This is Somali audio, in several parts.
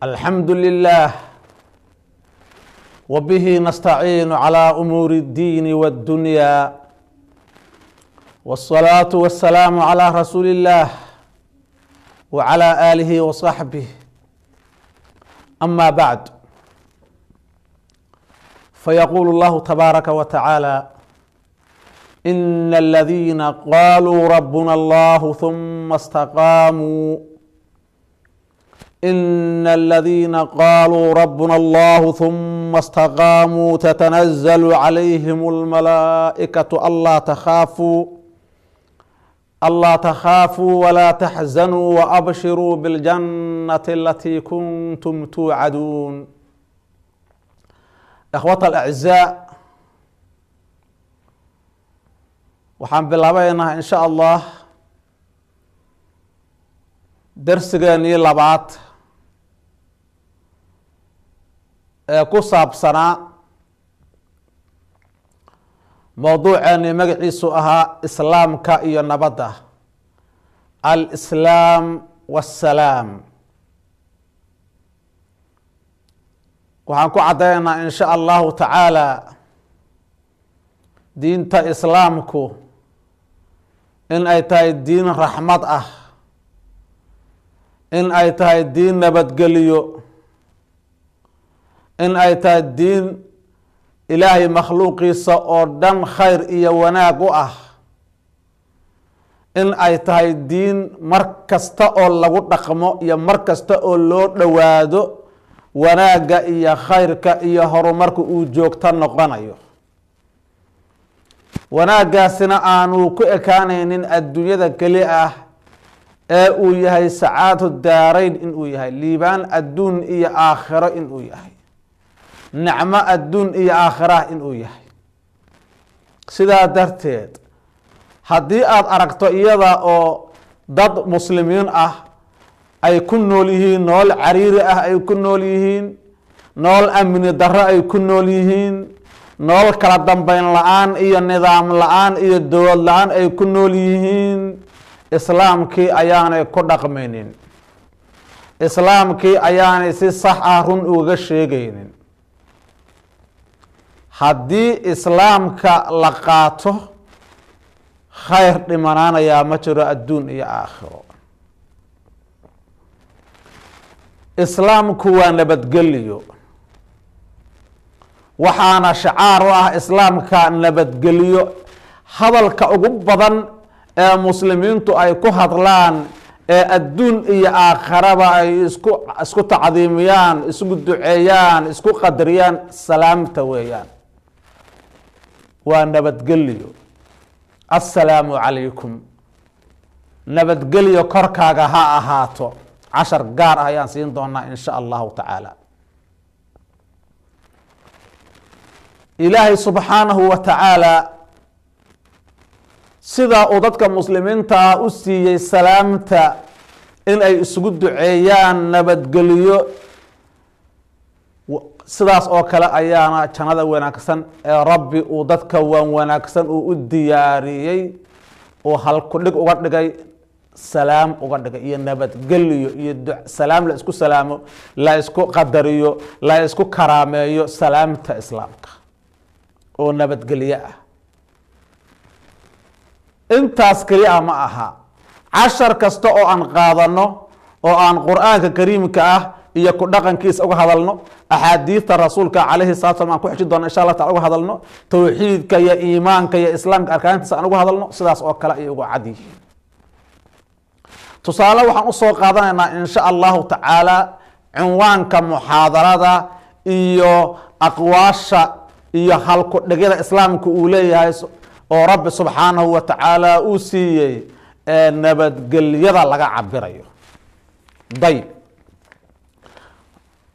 الحمد لله وبه نستعين على أمور الدين والدنيا والصلاة والسلام على رسول الله وعلى آله وصحبه أما بعد فيقول الله تبارك وتعالى إن الذين قالوا ربنا الله ثم استقاموا إن الذين قالوا ربنا الله ثم استقاموا تتنزل عليهم الملائكة ألا تخافوا ولا تحزنوا وأبشروا بالجنة التي كنتم توعدون. إخوة الأعزاء، waxaan bilaabaynaa in sha allah darsigeenii labaad ee ku saabsanaa mowduuceeni magaciisu ahaa islaamka iyo nabadda, alislaam wassalaam. waxaan ku caddaynaa in sha allahu tacaala diinta islaamku in ay tahay diin raxmad ah, in ay tahay diin nabadgeliyo, in ay tahay diin ilaahay makhluuqiisa oo dhan khayr iyo wanaag u ah, in ay tahay diin mar kasta oo lagu dhaqmo iyo mar kasta oo loo dhowaado wanaagga iyo khayrka iyo horumarka uu joogto noqonayo. wanaaggaasina aanu ku ekaanaynin adduunyada keli ah ee uu yahay sacaadu daarayn inuu yahay, liibaan adduun iyo aakhiro inuu yahay, nicmo adduun iyo aakhirah inuu yahay. sidaa darteed haddii aada aragto iyada oo dad muslimiin ah ay ku nool yihiin nolol cariiri ah, ay ku nool yihiin nolol amni darro, ay ku nool yihiin nolol kala dambeyn la-aan iyo nidaam la-aan iyo dowlad la-aan ay ku nool yihiin, islaamkii ayaanay ku dhaqmaynin, islaamkii ayaanay si sax ah run uga sheegaynin. haddii islaamka la qaato khayr dhimanaanayaa ma jiro adduun iyo aakhiro. islaamku waa nabadgeliyo, waxaana shacaar u ah islaamka nabadgeliyo. hadalka ugu badan ee muslimiintu ay ku hadlaan ee adduun iyo aakhiraba ay isku tacdiimiyaan, isku duceeyaan, isku qadariyaan salaamta weeyaan, waa nabadgeliyo. assalaamu calaykum, nabadgeliyo korkaaga ha ahaato. cashar gaar ah ayaan siin doonaa in sha allahu tacaala. ilaahay subxaanahu wa tacaala sidaa uu dadka muslimiinta ah u siiyey salaamta in ay isugu duceeyaan nabadgeliyo, sidaas oo kale ayaana jannada wanaagsan ee rabbi uu dadka waan wanaagsan uu u diyaariyey oo halku dhig uga dhigay, salaam uga dhigay iyo nabadgeliyo iyo salaam la isku salaamo, la isku qadariyo, la isku karaameeyo salaamta islaamka oo nabadgelyo ah. intaas keliya ma aha, cashar kasta oo aan qaadano oo aan qur-aanka kariimka ah iyo ku dhaqankiisa uga hadalno, axaadiista rasuulka calayhi salatu salam aan ku xiji doono insha allah taala uga hadalno, tawxiidka iyo iimaanka iyo islaamka arkaantiisa aan uga hadalno, sidaas oo kale ay uga cad yihiin. tusaale waxaan usoo qaadanaynaa in sha allahu tacaala cinwaanka muxaadarada iyo aqwaasha iyo halku dhigyada islaamka uu leeyahay oo rabbi subxaanahu wa tacaala uu siiyey ee nabadgelyada laga cabirayo. dayb,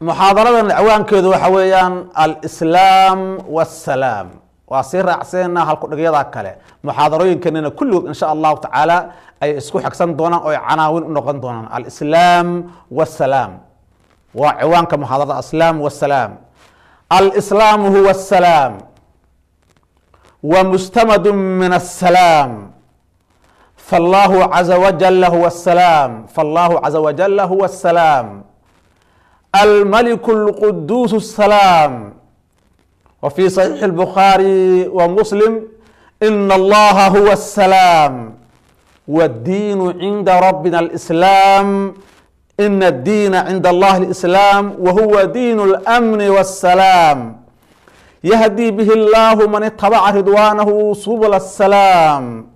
muxaadaradan ciwaankeedu waxa weeyaan alislaam wassalaam. waa sii raacsanaa halku dhigyada kale, muxaadarooyinkanina kulligood in sha allahu tacaala ay isku xigsan doonaan oo ay canaawin u noqon doonaan. alislaam wassalaam waa ciwaanka muxaadarada, alislaam wassalaam. alislaam huwa asalaam wa mustamadu min asalaam فالله عز وجل هو السلام فالله عز وجل هو السلام الملك القدوس السلام. وفي صحيح البخاري ومسلم إن الله هو السلام والدين عند ربنا الإسلام، إن الدين عند الله الإسلام وهو دين الأمن والسلام، يهدي به الله من اتبع رضوانه سبل السلام،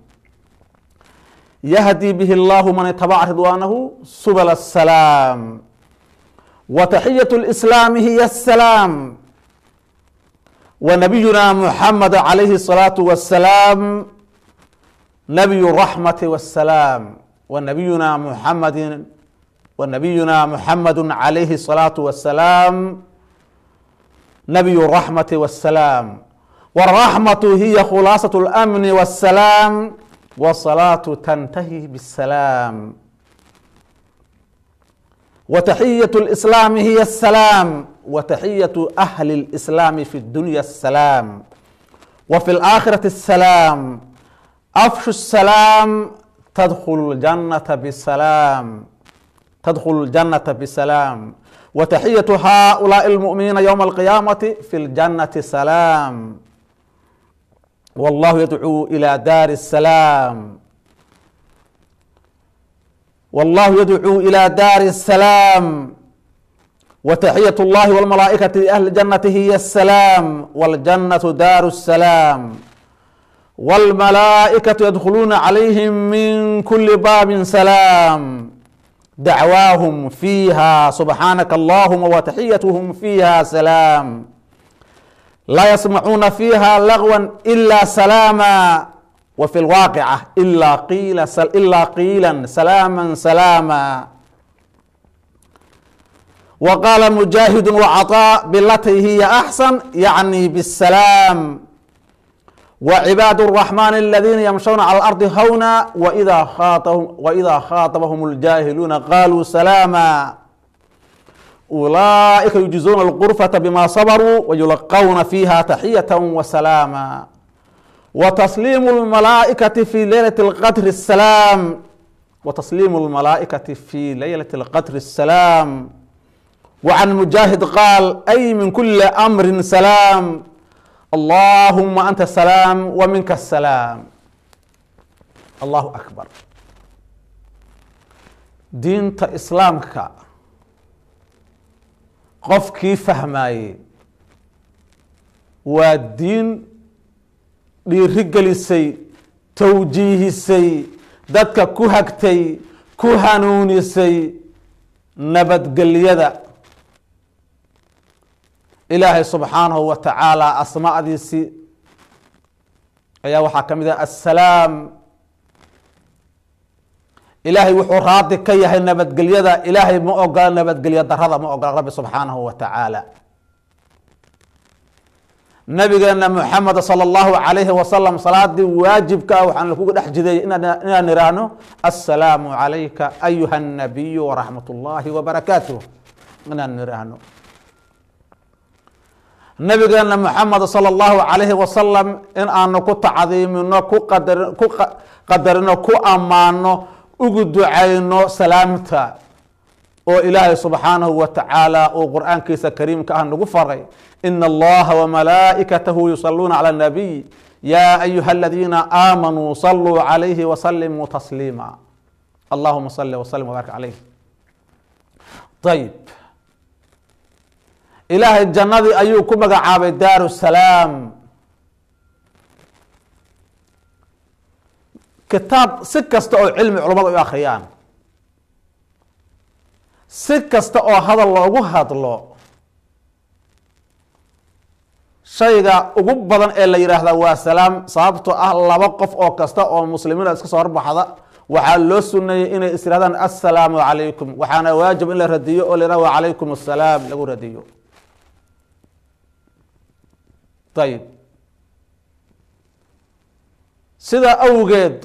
يهدي به الله من اتبع رضوانه سبل السلام. وتحية الإسلام هي السلام. ونبينا محمد عليه الصلاة والسلام نبي الرحمة والسلام، ونبينا محمد عليه الصلاة والسلام نبي الرحمة والسلام. والرحمة هي خلاصة الأمن والسلام، والصلاة تنتهي بالسلام. وتحية الإسلام هي السلام، وتحية أهل الإسلام في الدنيا السلام، وفي الآخرة السلام. أفشوا السلام تدخل الجنة بالسلام، تدخل الجنة بالسلام. وتحية هؤلاء المؤمنين يوم القيامة في الجنة سلام. والله يدعو إلى دار السلام، والله يدعو إلى دار السلام. وتحية الله والملائكة أهل الجنة هي السلام، والجنة دار السلام. والملائكة يدخلون عليهم من كل باب سلام، دعواهم فيها سبحانك اللهم وتحيتهم فيها سلام، لا يسمعون فيها لغوا إلا سلاما، وفي الواقعة إلا قيلا سلاما سلاما. وقال مجاهد وعطاء بالتي هي أحسن يعني بالسلام. وعباد الرحمن الذين يمشون على الأرض هونا وإذا خاطبهم الجاهلون قالوا سلاما، أولئك يجزون الغرفة بما صبروا ويلقون فيها تحية وسلاما. وتسليم الملائكة في ليلة القدر السلام، وتسليم الملائكة في ليلة القدر السلام. وعن مجاهد قال أي من كل أمر سلام، اللهم أنت السلام ومنك السلام. الله أكبر. diinta islaamka qofkii fahmayey waa diin dhiirigelisay, tawjiihisay, dadka ku hagtay, ku hanuunisay nabadgelyada ilaahay subxaanahu wa tacaala. asmaadiisii ayaa waxaa ka mid ah assalaam. ilaahay wuxuu raadi ka yahay nabadgelyada. ilaahay ma ogola nabadgelyo darada, ma ogola rabbi subxaanahu wa tacaala. nabigeena muxamed sala allahu calayhi wasalam salaadii waajibka ah waxaan lakuga dhex jideeyey inaan niraahno assalaamu calayka ayuha nabiyu waraxmat ullaahi wabarakaatuh, inaan niraahno. nabigeena muxamed sala allahu calayhi wasalam in aanu ku tacdiimino, ku qadarino, ku ammaano, ugu ducayno salaamta oo ilaahay subxaanahu wa tacaala uu qur'aankiisa kariimka ah nagu faray. ina allaha wamalaa'ikatahu yusaluuna cala nabiy ya ayuha aladiina aamanuu saluu calayhi wasalimuu tasliima. allahuma sali wasalim wabaarik calayh. ayib, ilaahay jannadii ayuu ku magacaabay daaru salaam. kitaab si kasta oo cilmi culamada u akhriyaan, si kasta oo hadal loogu hadlo, shayga ugu badan ee la yidhaahdaa waa salaam. sababtoo ah laba qof oo kasta oo muslimiina iska soo horbaxda waxaa loo suneeyey inay is yidhahdaan assalaamu calaykum, waxaana waajib in la radiyo oo la yidhahdo wa calaykum assalaam lagu radiyo. ayib, sidaa awgeed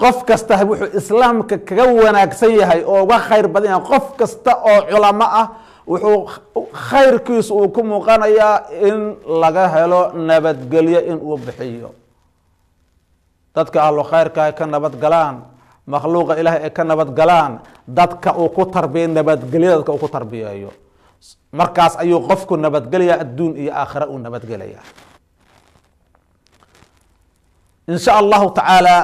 qof kasta wuxuu islaamka kaga wanaagsan yahay oo uga khayr badan yahay. qof kasta oo culamo ah wuxuu khayrkiisu uu ku muuqanayaa in laga helo nabadgelyo in uu bixiyo. dadka ahlu khayrka ay ka nabad galaan, makhluuqa ilaahay ay ka nabad galaan, dadka uu ku tarbiya nabadgelyada dadka uu ku tarbiyeeyo. markaas ayuu qofku nabadgelaya adduun iyo aakhira uu nabadgelaya in sha allahu tacaala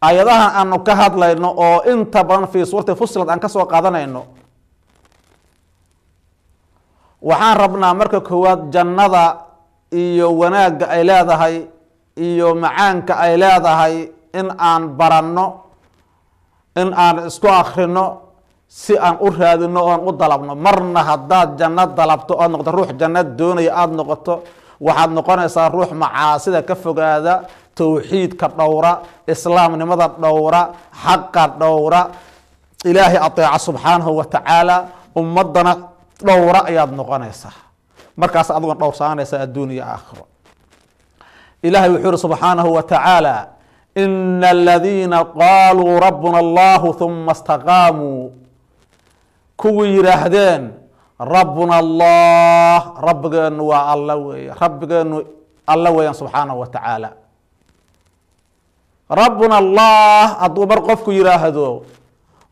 ayadahan aanu ka hadlayno oo inta badan fi suurati Fussilat aan ka soo qaadanayno waxaan rabnaa marka koowaad jannada iyo wanaagga ay leedahay iyo macaanka ay leedahay in aan baranno in aan isku akhrino si aan u raadino oo aan u dalabno marna haddaad janno dalabto oo noqoto ruux janno doonaya aada noqoto waxaad noqonaysaa ruux macaasida ka fogaada tawxiidka dhowra islaamnimada dhowra xaqa dhowra ilaahay ateeca subxaanahu wa tacaala ummadana dhowra ayaad noqonaysaa markaas adigoon dhowrsaanaysaa adduun iyo aakhiro ilaahay wuxuu yihi subxaanahu wa tacaala ina aladiina qaaluu rabbuna allahu huma istaqaamuu kuwii yidhaahdeen rabbuna allah rabbigeenu waa alla weeye rabbigeenu alla weeyaan subxaanahu wa tacaala rabbuna allah hadduu mar qofku yidhaahdo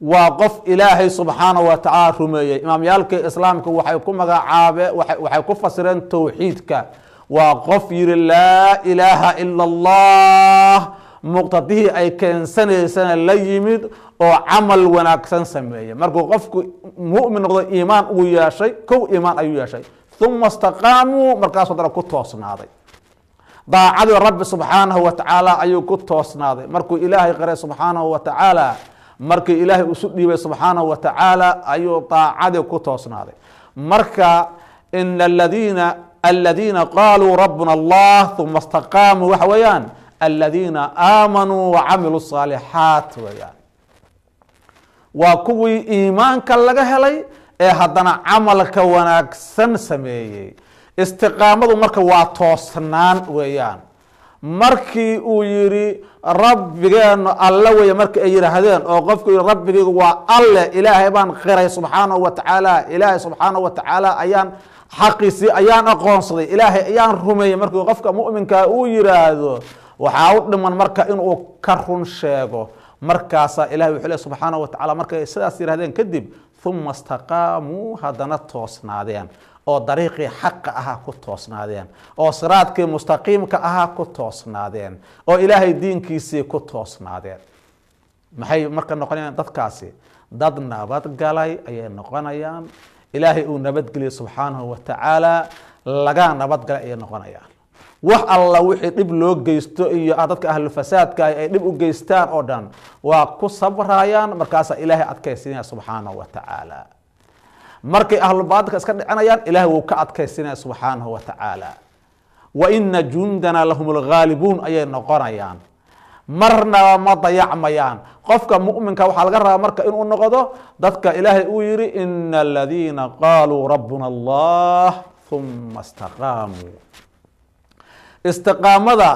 waa qof ilaahay subxaanahu wa tacaala rumeeyey imaamyaalkii islaamka waxay ku magacaabeen waxay ku fasireen tawxiidka waa qof yidhi laa ilaaha ila allah muqtadihii ay keensanaysana la yimid oo camal wanaagsan sameeyey markuu qofku mu'min noqdo iimaan uu yeeshay kow iimaan ayuu yeeshay uma istaqaamuu markaasuu dana ku toosnaaday daacadii rabbi subxaanahu wa tacaala ayuu ku toosnaaday markuu ilaahay qiray subxaanahu wa tacaala markii ilaahay isu dhiibay subxaanahu wa tacaala ayuu daacadii ku toosnaaday marka ina aladiina qaaluu rabbuna allah uma istaqaamuu waxa weeyaan aladiina aamanuu wacamiluu الصaalixaat weeyaan waa kuwii iimaanka laga helay ee haddana camalka wanaagsan sameeyey istiqaamadu marka waa toosnaan weeyaan markii uu yihi rabbigeenu alla weeye markii ay yidhaahdeen oo qofku yihi rabbigeygu waa alle ilaahay baan qiray subxaanahu wa tacaala ilaahay subxaanahu wa tacaala ayaan xaqiisii ayaan aqoonsaday ilaahay ayaan rumeeyey markii qofka mu'minkaa uu yidhaahdo waxaa u dhiman marka inuu ka run sheego markaasaa ilahay wuxuu leey subxaanahu wa tacala markay sidaas yidhahdeen kadib uma istaqaamuu haddana toosnaadeen oo dariiqii xaqa ahaa ku toosnaadeen oo siraadkii mustaqiimka ahaa ku toosnaadeen oo ilaahay diinkiisii ku toosnaadeen maxay marka noqonayaan dadkaasi dad nabadgalay ayay noqonayaan ilaahay uu nabadgeliyey subxaanahu wa tacaala laga nabadgalay ayay noqonayaan wax alla wixii dhib loo geysto iyo dadka ahlufasaadka ay dhib u geystaan oo dhan waa ku sabrayaan markaasaa ilaahay adkaysinaya subxaanahu wa tacaala markay ahlubaatilka iska dhicinayaan ilaahay wuu ka adkaysinaya subxaanahu wa tacaala wa ina jundana lahum lghaalibuun ayay noqonayaan marnaba ma dayacmayaan qofka mu'minka waxaa laga rabaa marka inuu noqdo dadka ilaahay uu yihi ina aladiina qaaluu rabbuna allah uma istaqaamuu istiqaamada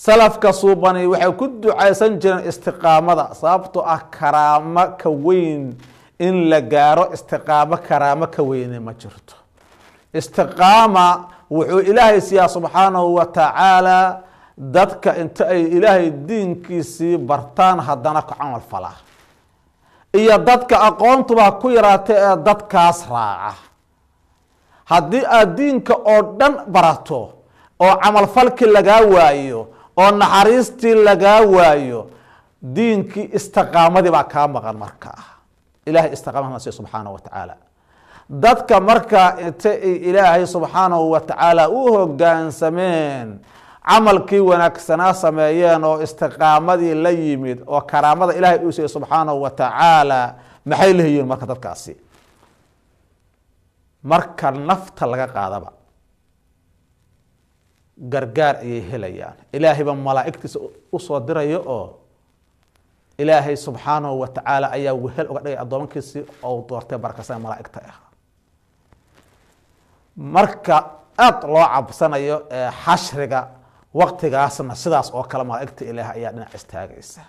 salafka suubani waxay ku ducaysan jireen istiqaamada sababtoo ah karaamo ka weyn in la gaaro istiqaamo karaamo ka weyne ma jirto istiqaama wuxuu ilaahay siiyaa subxaanahu wa tacaala dadka inta ay ilaahay diinkiisii bartaan haddana ku camal falaa iyo dadka aqoontuba ku yaraatay ee dadkaas raaca haddii aad diinka oo dhan barato oo camalfalkii lagaa waayo oo naxariistii lagaa waayo diinkii istiqaamadii baa kaa maqan markaa ilahay istiqaamada siiyo subxaanahu wa tacaala dadka marka inta ay ilaahay subxaanahu wa tacaala u hoggaansameen camalkii wanaagsanaa sameeyeen oo istiqaamadii la yimid oo karaamada ilaahay uu siiyey subxaanahu wa tacaala maxay leeyihiin marka dadkaasi marka nafta laga qaadaba gargaar ayay helayaan ilaahay baa malaa'igtiisa usoo dirayo oo ilaahay subxaanahu wa tacaala ayaa wehel uga dhigay addoomankiisii oo doortay barakasana malaa'igta ah marka aad loo cabsanayo xashriga waqtigaasna sidaas oo kale malaa'igta ilaahay ayaa dhinac istaagaysa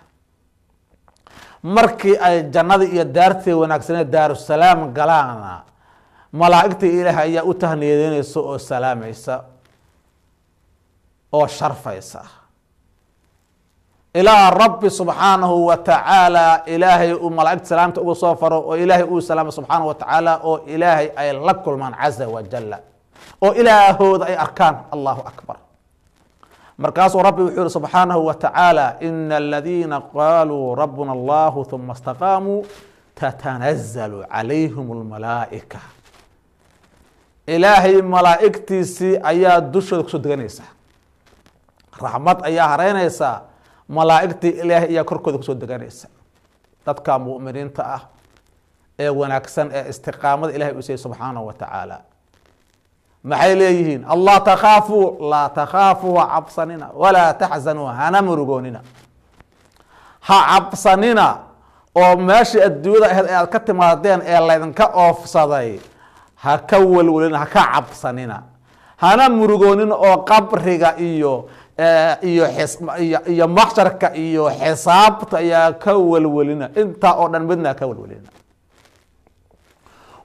markii ay jannadii iyo daartii wanaagsaneed daarusalaam galaana malaa'igta ilaahay ayaa u tahniyadeynaysa oo salaamaysa oo sharfaysa ilaa rabbi subxaanahu wa tacaala ilaahay uu malaa'igta salaamta uga soo faro oo ilaahay uu salaamo subxaanahu wa tacaala oo ilaahay ay la kulmaan caza wajalla oo ilaahooda ay arkaan. allahu akbar. markaasuu rabbi wuxuu yihi subxaanahu wa tacaala ina aladiina qaaluu rabbuna allahu huma istaqaamuu tatanazalu calayhim almalaa'ika. ilaahay malaa'igtiisii ayaa dushooda kusoo deganaysa, raxmad ayaa hareynaysaa, malaa'igtii ilaahay ayaa korkooda kusoo deganaysa. dadka mu'miniinta ah ee wanaagsan ee istiqaamada ilahay uu siiyey subxaanahu wa tacaala maxay leeyihiin? allah takhaafuu, laa takhaafuu, ha cabsanina, walaa taxzanuu, hana murugoonina. ha cabsanina oo meeshii adduunyada ahayd ee aad ka timaadeen ee laydinka oofsaday ha ka welwelina, ha ka cabsanina, hana murugoonin oo qabriga iyo maxsharka iyo xisaabta ayaa ka welwelina. intaa oo dhan midna ka welwelina.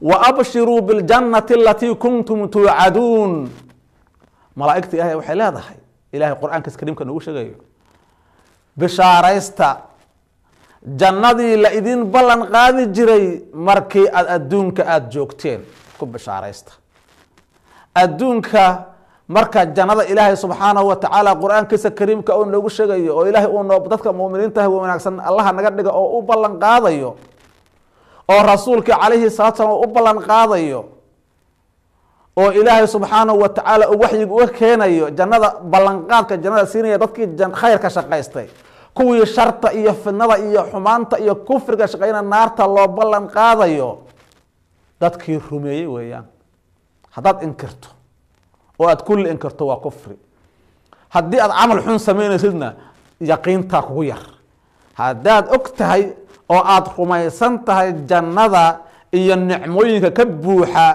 wa abshiruu biljannati alatii kuntum tuucaduun. malaa'igta ilahay waxay leedahay, ilahay qur-aankiisa kariimka noogu sheegayo, bishaaraysta jannadii la idin ballan qaadi jiray markii aad adduunka aada joogteen. ku bishaaraysta adduunka marka jannada ilaahay subxaanahu wa tacaala qur-aankiisa kariimka uu noogu sheegayo oo ilaahay uu dadka mu'miniinta wanaagsan allaha naga dhiga oo u ballan qaadayo oo rasuulka calayhi salaatu salaam u ballan qaadayo oo ilaahay subxaanahu wa tacaala uu waxyiga uga keenayo jannada, ballanqaadka jannada siinaya dadkii khayrka shaqaystay, kuwii sharta iyo fidnada iyo xumaanta iyo kufriga shaqeyna naarta loo ballan qaadayo. dadkii rumeeyey weeyaan. haddaad inkirto oo aad kulli inkirto waa kufri. haddii aad camal xun sameynaysidna yaqiintaa kugu yar. haddaad og tahay oo aad rumaysan tahay jannada iyo nicmooyinka ka buuxa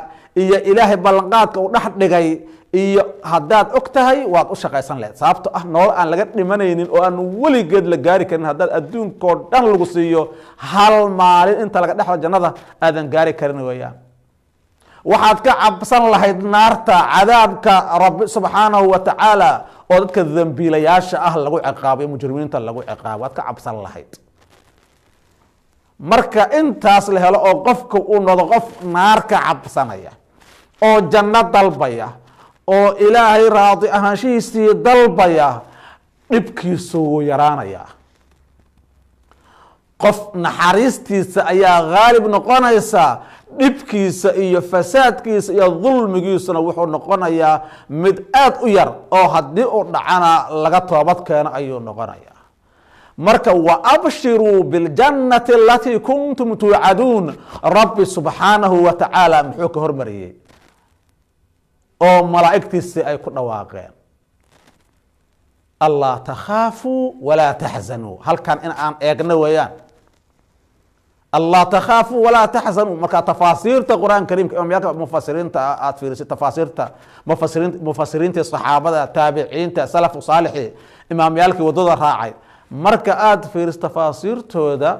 iyo ilaahay ballanqaadka uu dhex dhigay, iyo haddaad og tahay waad u shaqaysan lahayd. sababto ah nolol aan laga dhimanaynin oo aan weligeed la gaari karin haddaad adduunkao dhan lagu siiyo hal maalin inta laga dhexlo jannada aadan gaari karin weeyaan. waxaad ka cabsan lahayd naarta, cadaabka rabbi subxaanahu wa tacaala oo dadka dambiilayaasha ah lagu ciqaabo iyo mujrimiinta lagu ciqaabo, waad ka cabsan lahayd. marka intaas la helo oo qofka uu noqdo qof naar ka cabsanaya oo janno dalbaya oo ilaahay raadi ahaanshihiisii dalbaya, dhibkiisu wuu yaraanaya. qof naxariistiisa ayaa haalib noqonaysa, dhibkiisa iyo fasaadkiisa iyo dulmigiisuna wuxuu noqonayaa mid aad u yar oo haddii uu dhacana laga toobad keeno ayuu noqonaya. marka wa abshiruu biljannati alatii kuntum tuucaduun, rabbi subxaanahu wa tacaala muxuu ka hormariyey oo malaa'igtiisii ay ku dhawaaqeen? allaa takhaafuu walaa taxzanuu. halkan in aan eegno weeyaan. allaa takhaafuu walaa taxzanuu. marka tafaasiirta qur-aanka kariimka imaamyaalka mufasiriinta aad fiirisid, tafaasiirta mufasiriintii saxaabada, taabiciinta, salafu saalixi, imaamyaalkii waddada raacay, marka aada fiiriso tafaasiirtooda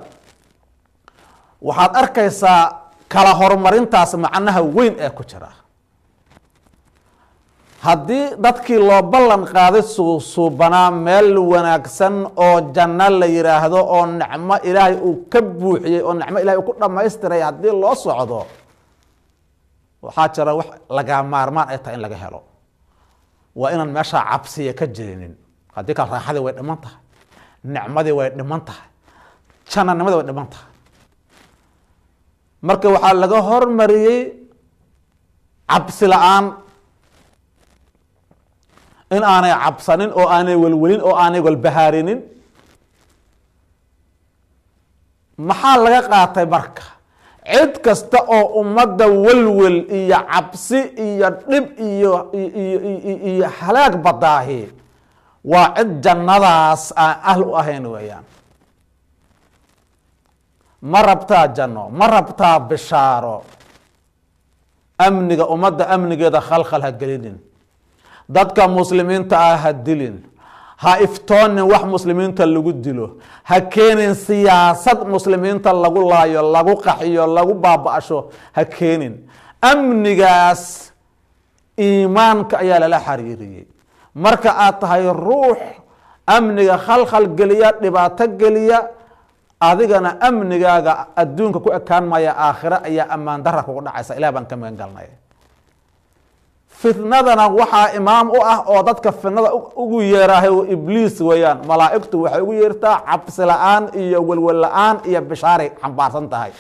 waxaad arkaysaa kala horumarintaas macnaha weyn ee ku jira. haddii dadkii loo ballan qaaday suubanaa meel wanaagsan oo janno la yiraahdo oo nicmo ilaahay uu ka buuxiyey oo nicmo ilahay uu ku dhamaystiray haddii loo socdo, waxaa jira wax laga maarmaan ay tahay in laga helo. waa inaan meeshaa cabsiya ka jirinin. haddii kale raaxadii way dhiman tahay, nicmadii way dhiman tahay, jannanimadii way dhiman tahay. marka waxaa laga hormariyey cabsi la-aan, in aanay cabsanin oo aanay welwelin oo aanay walbahaarinin. maxaa laga qaatay marka? cid kasta oo ummadda welwel iyo cabsi iyo dhib iyo halaag badaahi waa cid jannadaas aan ahl u ahayn weeyaan. ma rabtaa janno, ma rabtaa bishaaro, amniga ummadda amnigeeda khalkhal ha gelinin. dadka muslimiinta ah ha dilin, ha iftoonin wax muslimiinta lagu dilo, ha keenin siyaasad muslimiinta lagu laayo, lagu qaxiyo, lagu baaba-asho, ha keenin. amnigaas iimaanka ayaa lala xariiriyey. marka aad tahay ruux amniga khalkhal geliya dhibaato geliya adigana amnigaaga adduunka ku ekaan maya aakhira ayaa ammaan darra kugu dhacaysa ilaah baan ka magan galnay fitnadana waxaa imaam u ah oo dadka fitnada ugu yeerahay ibliis weeyaan malaa'igtu waxay ugu yeertaa cabsi la-aan iyo walwal la-aan iyo bishaaray xambaarsan tahay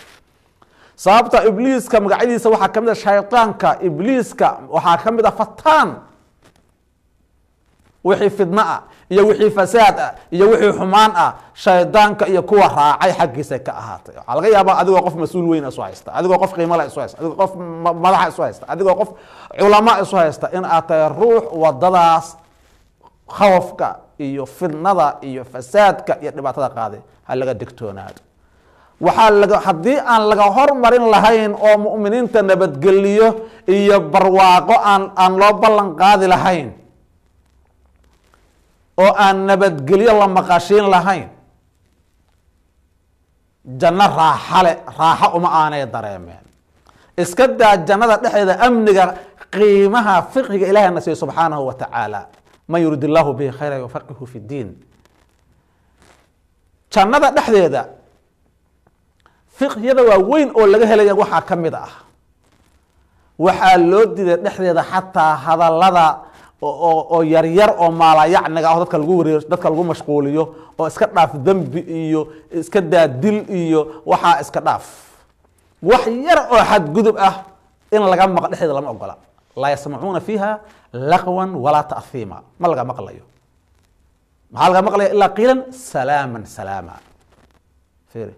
sababta ibliiska magacyadiisa waxaa ka mid ah shaydaanka ibliiska waxaa ka mid ah fataan wixii fidna ah iyo wixii fasaad ah iyo wixii xumaan ah shaydaanka iyo kuwa raacay xaggiisa ka ahaatay waxaa laga yaabaa adigoo qof mas-uul weyn isu haysta adigoo qof qiimo leh isu haysta adigoo qof madaxa isu haysta adigoo qof culama isu haysta in aad tahay ruux wadadaas khawfka iyo fidnada iyo fasaadka iyo dhibaatada qaaday ha laga digtoonaado waxaa haddii aan laga hormarin lahayn oo mu'miniinta nabadgeliyo iyo barwaaqo aan loo ballan qaadi lahayn oo aan nabadgelyo la maqashiin lahayn janno raaxo uma aanay dareemeen iska daa jannada dhexdeeda amniga qiimaha fiqhiga ilahay na siiyo subxaanahu wa tacaala man yurid illaahu bihi khayra yufaqihu fi ddiin jannada dhexdeeda fiqhiyada waa weyn oo laga helaya waxaa ka mid ah waxaa loo diiday dhexdeeda xataa hadallada oo yaryar oo maalayacniga ah dadka lagu wareer dadka lagu mashquuliyo oo iska dhaaf dembi iyo iska daadil iyo waxaa iska dhaaf wax yar oo xadgudub ah in laga maqlo dhexdeeda lama ogola laa yasmacuuna fiiha laqwan walaa ta'hiima ma laga maqlayo maxaa laga maqlaya ilaa qiilan salaaman salaama fiiri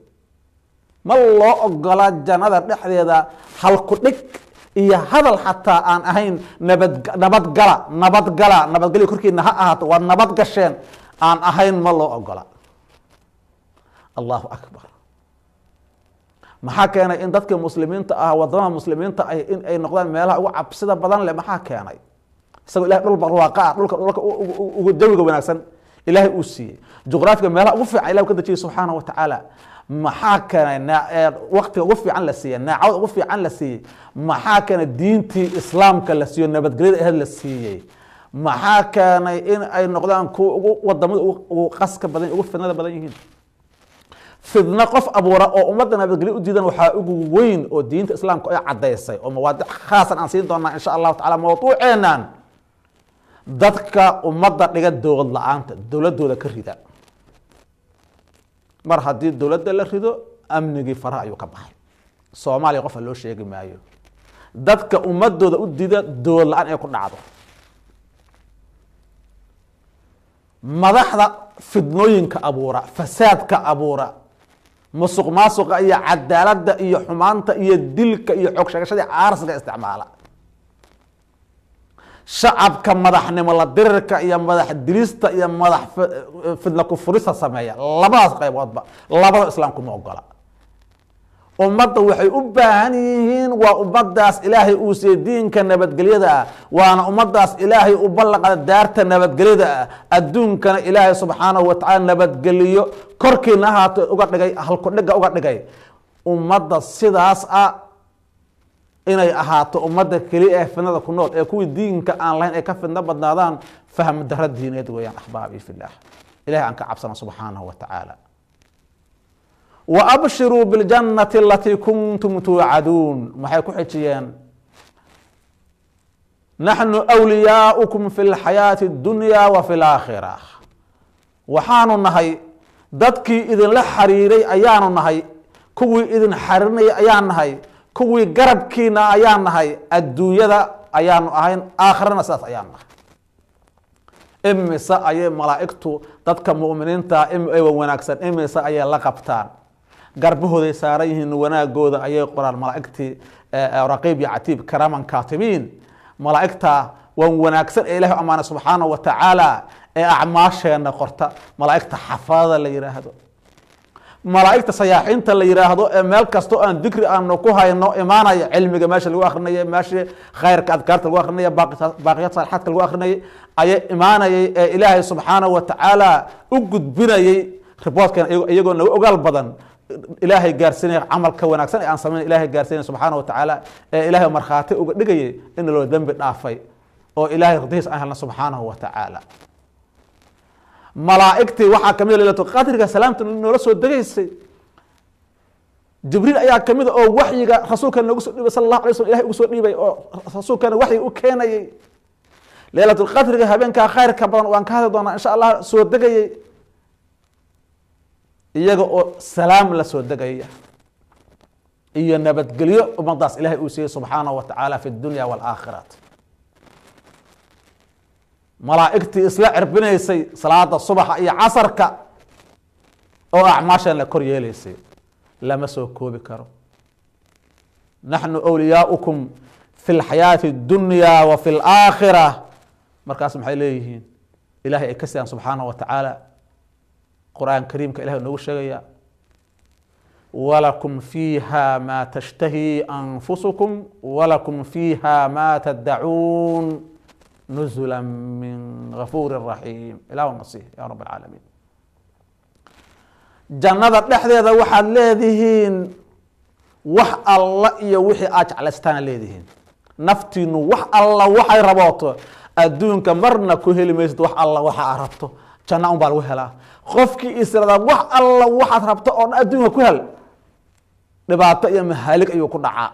ma loo ogola jannada dhexdeeda halku dhig iyo hadal xataa aan ahayn nabadgelyo korkiina ha ahaato waad nabad gasheen aan ahayn ma loo ogola allahu akbar maxaa keenay in dadka muslimiinta ah wadamaha muslimiinta ah in ay noqdaan meelaha ugu cabsida badan leh maxaa keenay isagoo ilahay dhul barwaaqa ah dhulka ugu jawiga wanaagsan ilaahay uu siiyey juqraafiga meelaha ugu fiican ilahay ka dejiyey subxaanahu wa tacaala maxaa keenay waqtiga ugu fiican la siiyey naacawda ugu fiican la siiyey maxaa keenay diintii islaamka la siiyo nabadgelyada aheed la siiyey maxaa keenay in ay noqdaan kuwa wadamada ugu qaska badan ugu fidnada badan yihiin fidno qof abuura oo ummadda nabadgelyo u diidan waxaa ugu weyn oo diinta islaamka ay cadaysay oo mawaadic khaasan aan siin doonaa insha allahu tacala mawduuceenan dadka ummadda dhiga dowlad la-aanta dowladooda ka rida mar haddii dowladda la rido amnigii faraha ayuu ka baxay soomaaliya qofa loo sheegi maayo dadka ummadooda u dida dowlad la-aan ay ku dhacdo madaxda fidnooyinka abuura fasaadka abuura musuq maasuqa iyo cadaaladda iyo xumaanta iyo dilka iyo xoog sheegashadii caarsiga isticmaala shacabka madaxnimo la dirirka iyo madax dilista iyo madax fidna kufurista sameeya labadaas qayboodba labada islaamku ma ogola ummadda waxay u baahan yihiin waa ummadaas ilaahay uu siiyey diinka nabadgelyada ah waana ummadaas ilaahay u ballanqada daarta nabadgelyada ah adduunkana ilaahay subxaanahu wa tacaala nabadgeliyo korkiina ahaato uga dhigay halkudhiga uga dhigay ummadda sidaas ah inay ahaato ummadda keliya ee fidnada ku nool ee kuwii diinka aan lahayn ay ka fidno badnaadaan fahm daro diineed weeyaan axbaabii fillaah ilahay aan ka cabsana subxaanahu wa tacaala وأbشirوا بالجنة التي كنتم توعدون maxay ku xijiyeen نحن أولياؤكم في الحياة الدuنيا وفي الآkhرة waxaanu nahay dadkii idinla xariiray ayaanu nahay kuwii idin xariirinaya ayaan nahay kuwii garabkiina ayaan nahay adduunyada ayaanu ahayn aakhirana sidaas ayaan nahay imise ayay malaa'igtu dadka mu'miniinta wanaagsan imise ayay la qabtaan garbahooday saaran yihiin wanaagooda ayay qoraan malaa'igtii raqiib iyo catiib karaman kaatibiin malaa'igta waan wanaagsan ee ilahay amaana subxaanahu wa tacaala ee acmaasheena qorta malaa'igta xafaadada la yiraahdo malaa'igta sayaaxiinta la yiraahdo ee meel kasto aan dikri aanu ku hayno imaanaya cilmiga meesha lagu akhrinayo meesha khayrka adkaarta lagu akhrinayo baaqiyat saalixaadka lagu akhrinayo ayay imaanayay ee ilaahay subxaanahu wa tacaala u gudbinayay riboodkan iyagoo naga ogaal badan ilaahay gaarsiinaya camalka wanaagsan ee aan samayn ilaahay gaarsiinaya subxaanahu wa tacaala ee ilaahay markhaati uga dhigayay in loo dembi dhaafay oo ilaahay radiis aan helna subxaanahu wa tacaala malaa'igtii waxaa kamid a laylatulqadriga salaamta noola soo degaysay. jibriil ayaa kamid a oo waxyiga rasuulka noogu soo dhiibay sala allahu alay slm ilahay ugu soo dhiibay oo rasuulkana waxyiga u keenayay. laylatulqadriga habeenkaa khayrka badan waan ka hadli doonaa insha allah soo degayay iyaga oo salaam la soo degaya iyo nabadgelyo ummadaas ilahay uu siiyey subxaanahu wa tacaala fi dunya waalaakhiraat. malaa'igtii isla cirbinaysay salaada subaxa iyo casarka oo acmaashan la kor yeelaysay lama soo koobi karo. naxnu wliyaaukum fi lxayaati اdunya wa fi laakhira. markaas maxay leeyihiin ilahay ay ka siiyaan subxaanahu wa tacaala qur'aan kariimka ilahay noogu sheegaya walakum fiiha ma tashtahii anfusukum walakum fiiha ma tadacuun nuzula min gafuuri raxiim. ilahu nasiih ya rab alcaalamiin. jannada dhexdeeda waxaad leedihiin wax alla iyo wixii aad jeclaystaana leedihiin. naftiinu wax alla waxay rabooto adduunka marna ku heli maysid. wax alla waxa aad rabto janna un baa lagu helaa. qofkii israda wax alla waxaad rabto oo dhan adduunka ku hel, dhibaato iyo mahaalig ayuu ku dhacaa.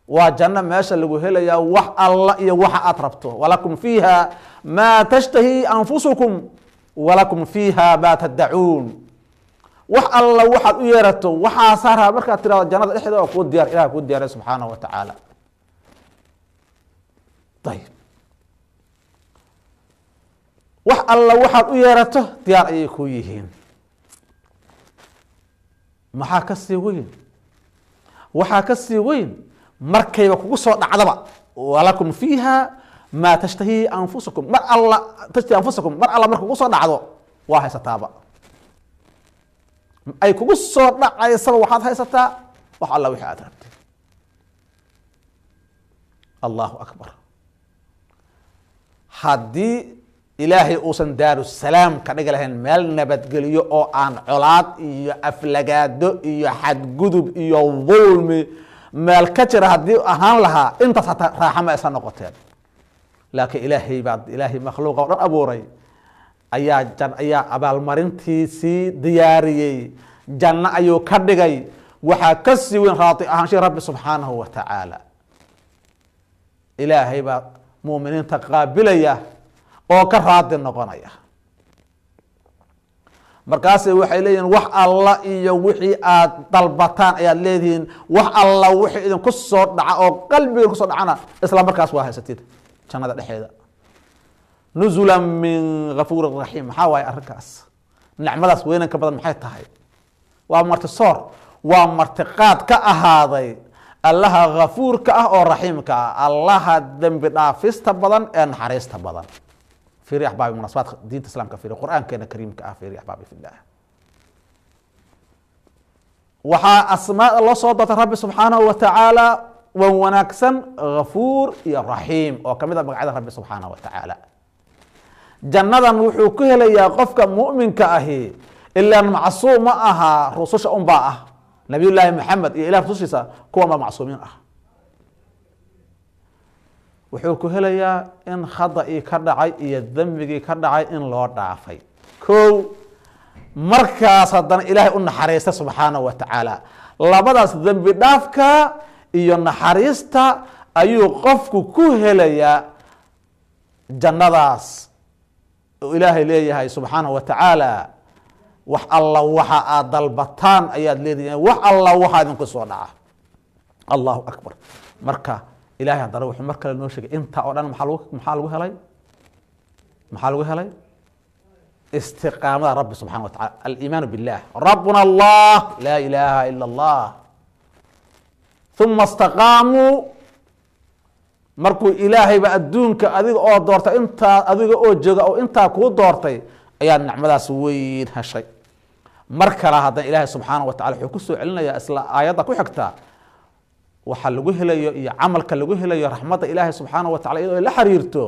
waa janno meesha lagu helayaa wax alla iyo waxa aad rabto. walakum fiiha ma tashtahii anfusukum walakum fiiha ma tadacuun. wax alla waxaad u yeerato waxaasaa raba markaad tirahdo jannada dhexdeeda oo kuu diyaar ilaha kuu diyaaray subxaanahu wa tacaala. ayib wax alla waxaad u yeerato diyaar ayay kuu yihiin. maxaa ka sii weyn? waxaa ka sii weyn markayba kugu soo dhacdaba walakum fiiha ma tashtahii anfusukum. mar alla tashtahi anfusakum mar alla marka kugu soo dhacdo waa haysataaba. ay kugu soo dhacaysaba waxaad haysataa wax alla wixii aad rabtay. allahu akbar. haddii ilaahay uusan daarusalaam ka dhigi lahayn meel nabadgeliyo oo aan colaad iyo aflagaado iyo xadgudub iyo dulmi meel ka jira haddii ahaan lahaa intaas hataa raaxa ma aysan noqoteen. laakiin ilaahay makhluuqa o dhan abuuray ayaa abaalmarintiisii diyaariyey. janno ayuu ka dhigay. waxaa ka sii weyn raadi ahaanshihi rabbi subxaanahu wa tacaala. ilaahay baa muuminiinta qaabilaya oo ka raadi noqonaya. markaasay waxay leeyihiin wax alla iyo wixii aad dalbataan ayaad leedihiin. wax alla wixii idinku soo dhaca oo qalbiga kusoo dhacana isla markaas waa haysatid jannada dhexeeda. nuzula min gafuuri raxiim. maxaa waaye arrinkaas? nicmadaas weynanka badan maxay tahay? waa martisoor, waa martiqaad ka ahaaday allaha gafuurka ah oo raxiimka ah, allaha dembi dhaafista badan ee naxariista badan. fiiri axbaabi munaasabaadka diinta islaamka, fiiri qur-aankeena kariimka ah, fiiri axbaabi fillah. waxaa asmaada loo soo doortay rabbi subxaanahu wa tacaala wan wanaagsan gafuur iyo raxiim oo kamid a magacyada rabbi subxaanahu wa tacaala. jannadan wuxuu ku helayaa qofka mu'minka ahi ilaan macsuum ma aha rususha unbaa ah. nabiy llaahi maxamed iyo ilah rusushiisa kuwan baa macsuumiin ah. wuxuu ku helayaa in khada'ii ka dhacay iyo dembigii ka dhacay in loo dhaafay. kow markaas haddana ilaahay u naxariista subxaanahu wa tacaala. labadaas dembi dhaafka iyo naxariista ayuu qofku ku helayaa jannadaas oo ilaahay leeyahay subxaanahu wa tacaala. wax alla waxa aad dalbataan ayaad leedihiin. wax alla waxaa idinku soo dhaca. allahu akbar. marka ilahay haddana wuxuu mar kale noo sheegay intaa oo dhan maxaa lagu helay? maxaa lagu helay? istiqaamada rabbi subxana wa tacala. aliimaanu billah rabbuna allah laa ilaaha ila allah. uma istaqaamuu. markuu ilaahayba adduunka adiga oo doortay intaa adiga oo jooga oo intaa kuu doortay ayaa nicmadaas weyn heshay. mar kale haddana ilaahay subxaana wa tacala wuxuu ku soo celinayaa isla aayadda ku xigta waxa lagu helayo iyo camalka lagu helayo raxmadda ilaahay subxaana wa tacala iyadoo ay la xiriirto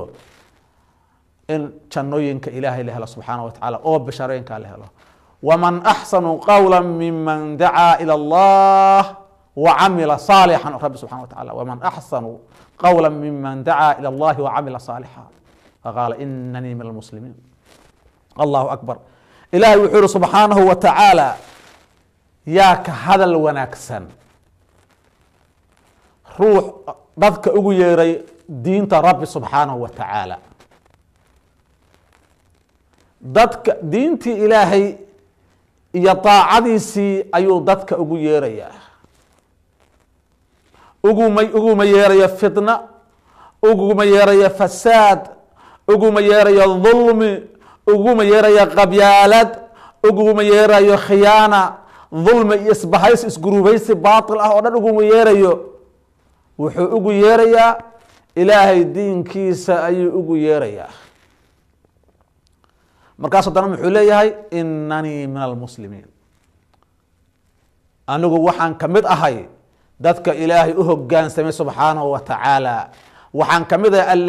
in jannooyinka ilaahay la helo subxaana wa tacaala oo bishaarooyinkaa la helo. waman axsanu qawla miman dacaa ila allah wacamila saalixan. rabbi subxana wa tacala waman axsanu qawla miman dacaa ila allahi wacamila saalixa faqaala inanii min almuslimiin. allahu akbar. ilahay wuxuu yihi subxaanahu wa tacaala yaa ka hadal wanaagsan ruux dadka ugu yeeray diinta rabbi subxaanahu wa tacaala. dadka diintii ilaahay iyo daacadiisii ayuu dadka ugu yeerayaa. uguma yeerayo fitna, uguma yeerayo fasaad, uguma yeerayo dulmi, uguma yeerayo qabyaalad, uguma yeerayo khiyaana, dulmi iyo isbahaysi isgurubaysi baatil ah oo dhan uguma yeerayo. wuxuu ugu yeerayaa ilaahay diinkiisa ayuu ugu yeerayaa. markaas haddana muxuu leeyahay inanii min almuslimiin, anigu waxaan ka mid ahay dadka ilaahay u hogaansamay subxaanahu wa tacaala. waxaan ka mid ahay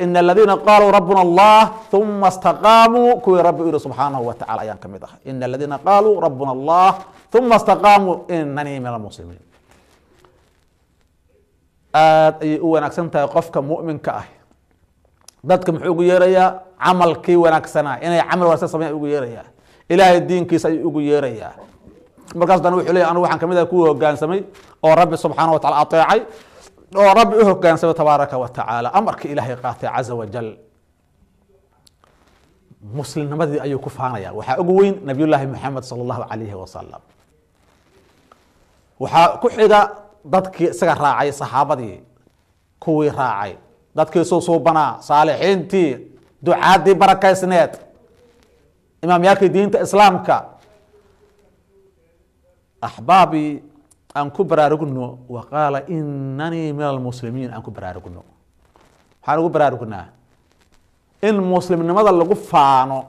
ina aladiina qaaluu rabbuna allah uma istaqaamuu, kuwii rabbi u yihi subxaanahu wa tacala ayaan ka mid ahay. ina aladiina qaaluu rabbuna allah uma istaqaamuu inanii min almuslimiin. aad ayay u wanaagsan tahay qofka mu'minka ah. dadka muxuu ugu yeerayaa camalkii wanaagsanaa, inay camal wanaagsan sameeyaan ugu yeerayaa. ilaahay diinkiisa ayuu ugu yeerayaa. markaas dana wuxuu leeyahy anigu waxaan kamid ahay kuwii hogaansamay oo rabbi subxaanahu wa tacala ateecay, oo rabbi u hogaansamay tabaaraka wa tacaala, amarkii ilaahay qaatay caza wajal. muslimnimadii ayuu ku faanaya. waxaa ugu weyn nabiyullaahi maxamed sala allahu calayhi wasalam. waxaa ku xiga dadkii isaga raacay, saxaabadii kuwii raacay, dadkii suusuubanaa, saalixiintii, ducaadii barakaysneed, imaamyaalkii diinta islaamka. axbaabii aan ku baraarugno wa qaala inanii min almuslimiin aan ku baraarugno. waxaan ugu baraarugnaa in muslimnimada lagu faano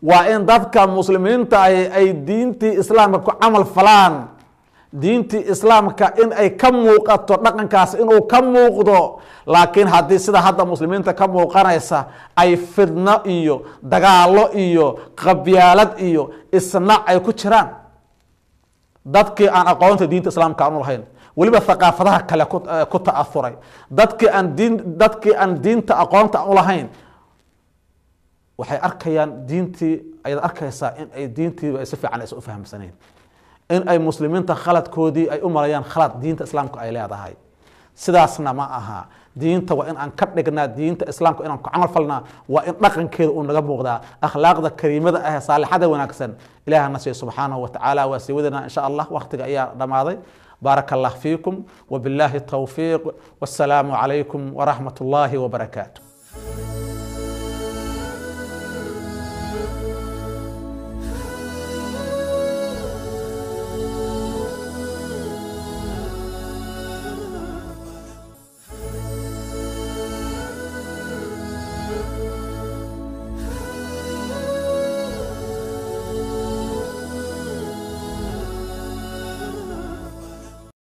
waa in dadka muslimiinta ahi ay diintii islaamka ku camal falaan. diintii islaamka in ay ka muuqato, dhaqankaas inuu ka muuqdo. laakiin haddii sida hadda muslimiinta ka muuqanaysa ay fidno iyo dagaalo iyo qabyaalad iyo isnac ay ku jiraan, dadkii aan aqoonta diinta islaamka aanu lahayn, weliba thaqaafadaha kale ku ta'auray, dadkii aan diinta aqoonta aanu lahayn, waxay arkayaan diintii, ayaad arkaysaa in ay diintiiba ay si fiican aysan u fahamsanayn, in ay muslimiinta khaladkoodii ay u malayaan khalad diinta islaamka ay leedahay. sidaasna ma aha. diinta waa in aan ka dhignaa, diinta islaamka inaan ku camal falnaa, waa in dhaqankeeda uu naga muuqdaa, akhlaaqda kariimada ah, saalixada wanaagsan ilaah na siiyo subxaanahu wa tacaala. waa sii wadana insha allah, waqtiga ayaa dhamaaday. baaraka allah fiikum wabillahi tawfiiq, wassalaamu calaykum waraxmat ullaahi wabarakaatu.